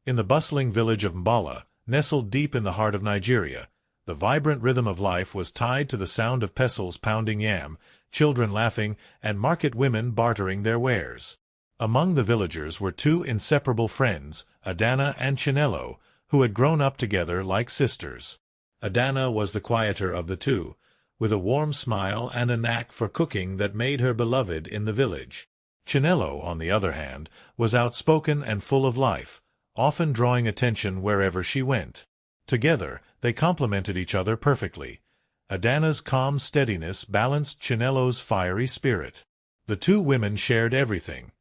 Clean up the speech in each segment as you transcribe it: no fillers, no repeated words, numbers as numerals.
In the bustling village of Mbala, nestled deep in the heart of Nigeria, the vibrant rhythm of life was tied to the sound of pestles pounding yam, children laughing, and market women bartering their wares. Among the villagers were two inseparable friends, Adana and Chinelo, who had grown up together like sisters. Adana was the quieter of the two, with a warm smile and a knack for cooking that made her beloved in the village. Chinelo, on the other hand, was outspoken and full of life, often drawing attention wherever she went. Together, they complemented each other perfectly. Adana's calm steadiness balanced Chinelo's fiery spirit. The two women shared everything.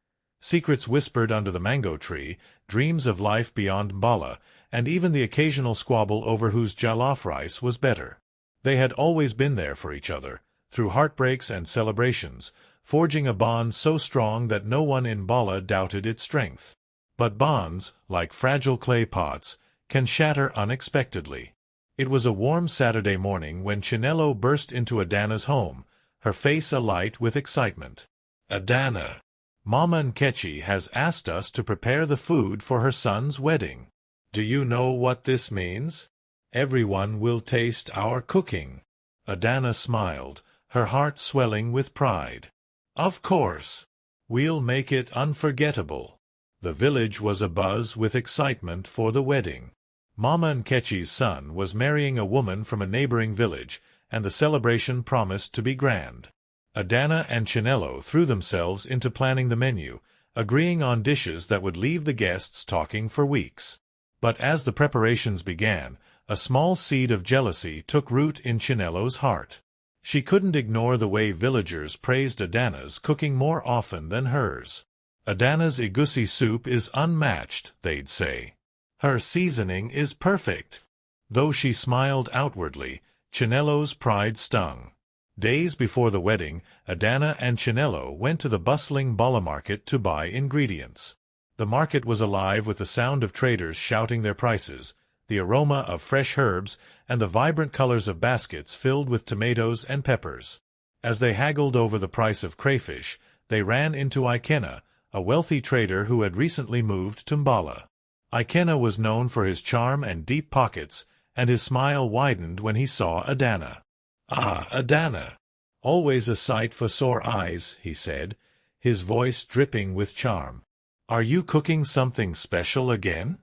Secrets whispered under the mango tree, dreams of life beyond Mbala, and even the occasional squabble over whose jollof rice was better. They had always been there for each other, through heartbreaks and celebrations, forging a bond so strong that no one in Mbala doubted its strength. But bonds, like fragile clay pots, can shatter unexpectedly. It was a warm Saturday morning when Chinelo burst into Adana's home, her face alight with excitement. "Adana, Mama Nkechi has asked us to prepare the food for her son's wedding. Do you know what this means? Everyone will taste our cooking." Adana smiled, her heart swelling with pride. "Of course. We'll make it unforgettable." The village was abuzz with excitement for the wedding. Mama Nkechi's son was marrying a woman from a neighboring village, and the celebration promised to be grand. Adana and Chinelo threw themselves into planning the menu, agreeing on dishes that would leave the guests talking for weeks. But as the preparations began, a small seed of jealousy took root in Chinelo's heart. She couldn't ignore the way villagers praised Adana's cooking more often than hers. "Adana's egusi soup is unmatched," they'd say. "Her seasoning is perfect." Though she smiled outwardly, Chinelo's pride stung. Days before the wedding, Adana and Chinelo went to the bustling Mbala market to buy ingredients. The market was alive with the sound of traders shouting their prices, the aroma of fresh herbs, and the vibrant colors of baskets filled with tomatoes and peppers. As they haggled over the price of crayfish, they ran into Ikenna, a wealthy trader who had recently moved to Mbala. Ikenna was known for his charm and deep pockets, and his smile widened when he saw Adana. "Ah, Adana! Always a sight for sore eyes," he said, his voice dripping with charm. "Are you cooking something special again?"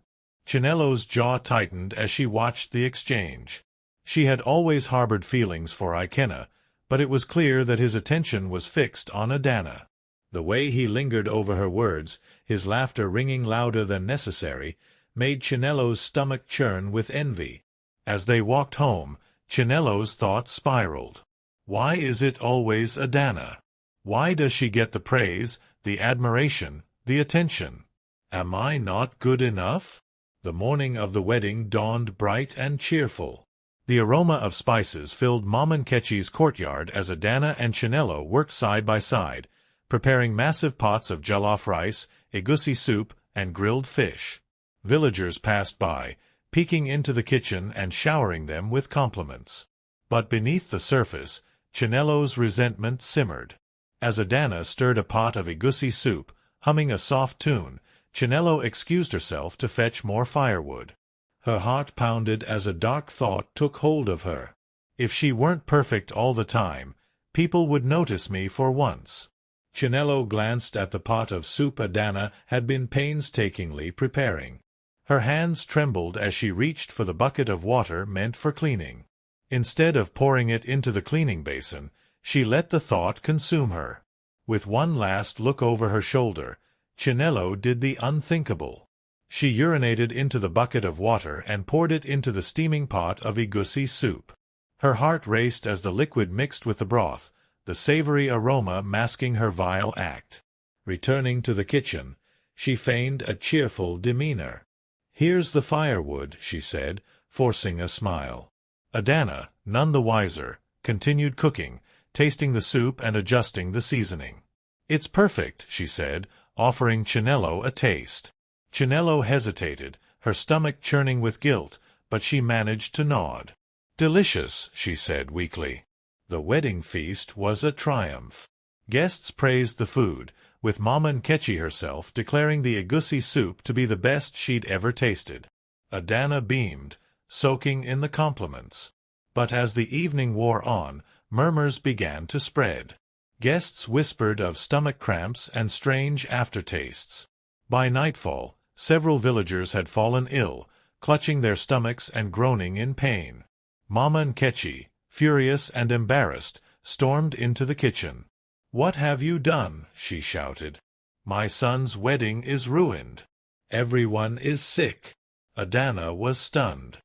Chinelo's jaw tightened as she watched the exchange. She had always harbored feelings for Ikenna, but it was clear that his attention was fixed on Adana. The way he lingered over her words, his laughter ringing louder than necessary, made Chinelo's stomach churn with envy. As they walked home, Chinelo's thoughts spiraled. Why is it always Adana? Why does she get the praise, the admiration, the attention? Am I not good enough? The morning of the wedding dawned bright and cheerful. The aroma of spices filled Mama Nkechi's courtyard as Adana and Chinelo worked side by side, preparing massive pots of jollof rice, egusi soup, and grilled fish. Villagers passed by, peeking into the kitchen and showering them with compliments. But beneath the surface, Chinelo's resentment simmered. As Adana stirred a pot of egusi soup, humming a soft tune, Chinelo excused herself to fetch more firewood. Her heart pounded as a dark thought took hold of her. If she weren't perfect all the time, people would notice me for once. Chinelo glanced at the pot of soup Adana had been painstakingly preparing. Her hands trembled as she reached for the bucket of water meant for cleaning. Instead of pouring it into the cleaning basin, she let the thought consume her. With one last look over her shoulder, Chinelo did the unthinkable. She urinated into the bucket of water and poured it into the steaming pot of egusi soup. Her heart raced as the liquid mixed with the broth, the savory aroma masking her vile act. Returning to the kitchen, she feigned a cheerful demeanor. "Here's the firewood," she said, forcing a smile. Adana, none the wiser, continued cooking, tasting the soup and adjusting the seasoning. "It's perfect," she said, offering Chinelo a taste. Chinelo hesitated, her stomach churning with guilt, but she managed to nod. "Delicious," she said weakly. The wedding feast was a triumph. Guests praised the food, with Mama Nkechi herself declaring the egusi soup to be the best she'd ever tasted. Adana beamed, soaking in the compliments. But as the evening wore on, murmurs began to spread. Guests whispered of stomach cramps and strange aftertastes. By nightfall, several villagers had fallen ill, clutching their stomachs and groaning in pain. Mama Nkechi, furious and embarrassed, stormed into the kitchen. "What have you done?" she shouted. "My son's wedding is ruined. Everyone is sick." Adana was stunned.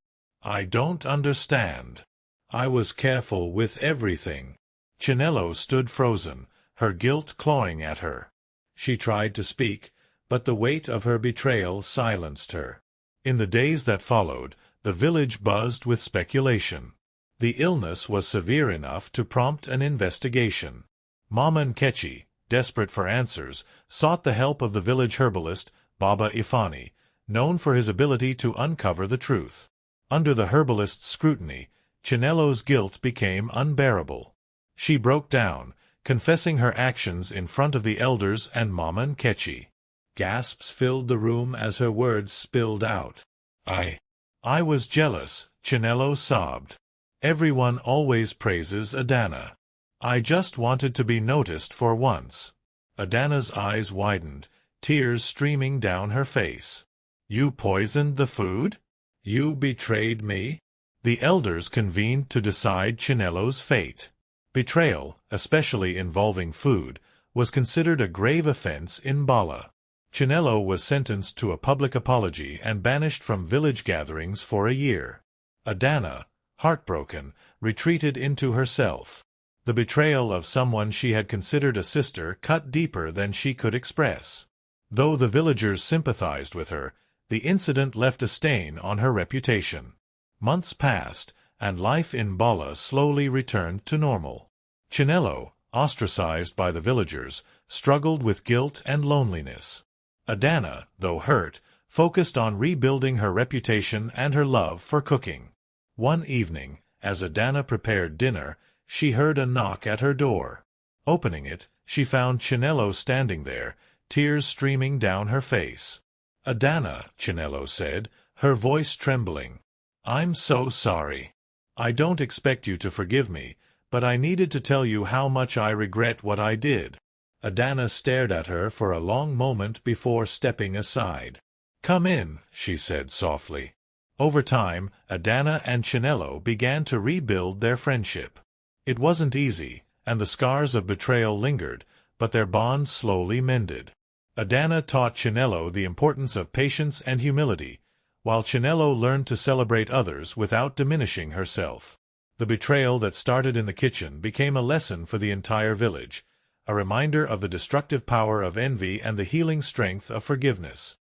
"I don't understand. I was careful with everything." Chinelo stood frozen, her guilt clawing at her. She tried to speak, but the weight of her betrayal silenced her. In the days that followed, the village buzzed with speculation. The illness was severe enough to prompt an investigation. Mama Nkechi, desperate for answers, sought the help of the village herbalist, Baba Ifani, known for his ability to uncover the truth. Under the herbalist's scrutiny, Chinelo's guilt became unbearable. She broke down, confessing her actions in front of the elders and Mama Nkechi. Gasps filled the room as her words spilled out. I was jealous," Chinelo sobbed. "Everyone always praises Adana. I just wanted to be noticed for once." Adana's eyes widened, tears streaming down her face. "You poisoned the food? You betrayed me?" The elders convened to decide Chinelo's fate. Betrayal, especially involving food, was considered a grave offense in Bala. Chinelo was sentenced to a public apology and banished from village gatherings for a year. Adana, heartbroken, retreated into herself. The betrayal of someone she had considered a sister cut deeper than she could express. Though the villagers sympathized with her, the incident left a stain on her reputation. Months passed, and life in Bala slowly returned to normal. Chinelo, ostracized by the villagers, struggled with guilt and loneliness. Adana, though hurt, focused on rebuilding her reputation and her love for cooking. One evening, as Adana prepared dinner, she heard a knock at her door. Opening it, she found Chinelo standing there, tears streaming down her face. "Adana," Chinelo said, her voice trembling. "I'm so sorry. I don't expect you to forgive me, but I needed to tell you how much I regret what I did." Adana stared at her for a long moment before stepping aside. "Come in," she said softly. Over time, Adana and Chinelo began to rebuild their friendship. It wasn't easy, and the scars of betrayal lingered, but their bond slowly mended. Adana taught Chinelo the importance of patience and humility, while Chinelo learned to celebrate others without diminishing herself. The betrayal that started in the kitchen became a lesson for the entire village, a reminder of the destructive power of envy and the healing strength of forgiveness.